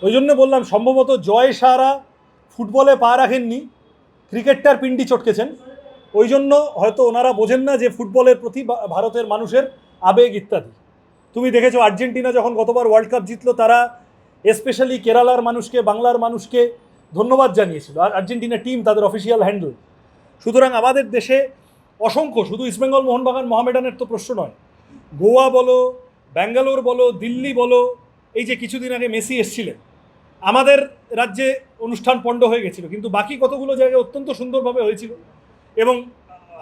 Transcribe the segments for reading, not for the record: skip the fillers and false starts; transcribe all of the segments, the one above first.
ওই জন্য বললাম সম্ভবত জয় শাহরা ফুটবলে পা রাখেননি, ক্রিকেটটার পিন্ডি চটকেছেন। ওই জন্য হয়তো ওনারা বোঝেন না যে ফুটবলের প্রতি ভারতের মানুষের আবেগ ইত্যাদি। তুমি দেখেছো আর্জেন্টিনা যখন গতবার ওয়ার্ল্ড কাপ জিতলো, তারা স্পেশালি কেরালার মানুষকে, বাংলার মানুষকে ধন্যবাদ জানিয়েছিল, আর আর্জেন্টিনা টিম তাদের অফিসিয়াল হ্যান্ডেল। সুতরাং আমাদের দেশে অসংখ্য, শুধু ইস্টবেঙ্গল মোহনবাগান মোহামেডানের তো প্রশ্ন নয়, গোয়া বলো, ব্যাঙ্গালোর বলো, দিল্লি বলো, এই যে কিছুদিন আগে মেসি এসছিলেন, আমাদের রাজ্যে অনুষ্ঠান পণ্ড হয়ে গেছিল, কিন্তু বাকি কতগুলো জায়গায় অত্যন্ত সুন্দরভাবে হয়েছিল এবং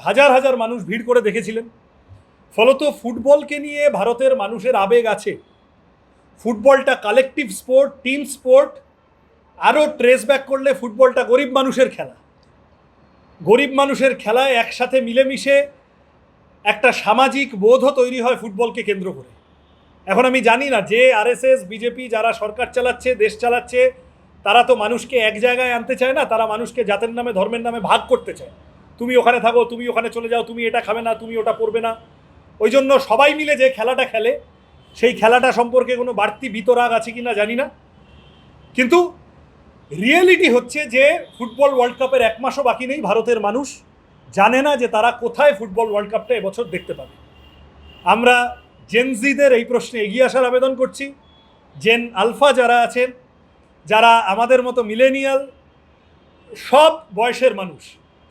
হাজার হাজার মানুষ ভিড় করে দেখেছিলেন। ফলত ফুটবলকে নিয়ে ভারতের মানুষের আবেগ আছে। ফুটবলটা কালেকটিভ স্পোর্ট, টিম স্পোর্ট। আরও ট্রেস ব্যাক করলে ফুটবলটা গরিব মানুষের খেলা। গরিব মানুষের খেলায় একসাথে মিলেমিশে একটা সামাজিক বোধও তৈরি হয় ফুটবলকে কেন্দ্র করে। এখন আমি জানি না যে আরএসএস, বিজেপি যারা সরকার চালাচ্ছে, দেশ চালাচ্ছে, তারা তো মানুষকে এক জায়গায় আনতে চায় না, তারা মানুষকে জাতের নামে, ধর্মের নামে ভাগ করতে চায়। তুমি ওখানে থাকো, তুমি ওখানে চলে যাও, তুমি এটা খাবে না, তুমি ওটা পড়বে না। ওই জন্য সবাই মিলে যে খেলাটা খেলে, সেই খেলাটা সম্পর্কে কোনো বাড়তি বিতরাগ আছে কি না জানি না, কিন্তু রিয়েলিটি হচ্ছে যে ফুটবল ওয়ার্ল্ড কাপের এক মাসও বাকি নেই, ভারতের মানুষ জানে না যে তারা কোথায় ফুটবল ওয়ার্ল্ড কাপটা এবছর দেখতে পাবে। আমরা জেনজিদের এই প্রশ্নে এগিয়ে আসার আবেদন করছি। জেন আলফা যারা আছেন, যারা আমাদের মতো মিলেনিয়াল, সব বয়সের মানুষ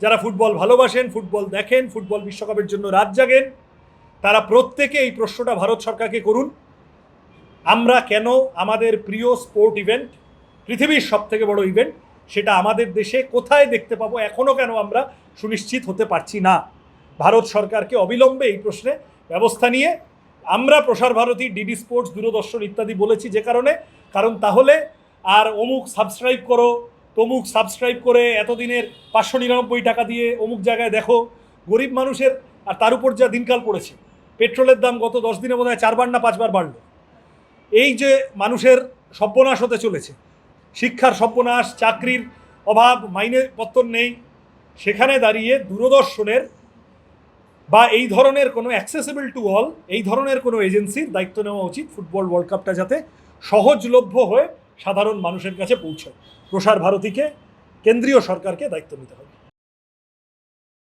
যারা ফুটবল ভালোবাসেন, ফুটবল দেখেন, ফুটবল বিশ্বকাপের জন্য রাত জাগেন, তারা প্রত্যেকে এই প্রশ্নটা ভারত সরকারকে করুন, আমরা কেন আমাদের প্রিয় স্পোর্ট ইভেন্ট, পৃথিবীর সব থেকে বড় ইভেন্ট, সেটা আমাদের দেশে কোথায় দেখতে পাবো এখনও কেন আমরা সুনিশ্চিত হতে পারছি না। ভারত সরকারকে অবিলম্বে এই প্রশ্নে ব্যবস্থা নিয়ে, আমরা প্রসার ভারতী, ডিডি স্পোর্টস, দূরদর্শন ইত্যাদি বলেছি যে কারণ তাহলে আর অমুক সাবস্ক্রাইব করো, তমুক সাবস্ক্রাইব করে এতদিনের 599 টাকা দিয়ে অমুক জায়গায় দেখো, গরিব মানুষের। আর তার উপর যা দিনকাল পড়েছে, পেট্রোলের দাম গত 10 দিনে বোধহয় 4 বার না 5 বার বাড়লো। এই যে মানুষের সর্বনাশ হতে চলেছে, শিক্ষার সর্বনাশ, চাকরির অভাব, মাইনে পত্তন নেই, সেখানে দাঁড়িয়ে দূরদর্শনের বা এই ধরনের কোনো অ্যাক্সেসিবল টু অল, এই ধরনের কোনো এজেন্সির দায়িত্ব নেওয়া উচিত ফুটবল ওয়ার্ল্ড কাপটা যাতে সহজলভ্য হয়ে সাধারণ মানুষের কাছে পৌঁছায়। প্রসার ভারতীকে, কেন্দ্রীয় সরকারকে দায়িত্ব নিতে হবে।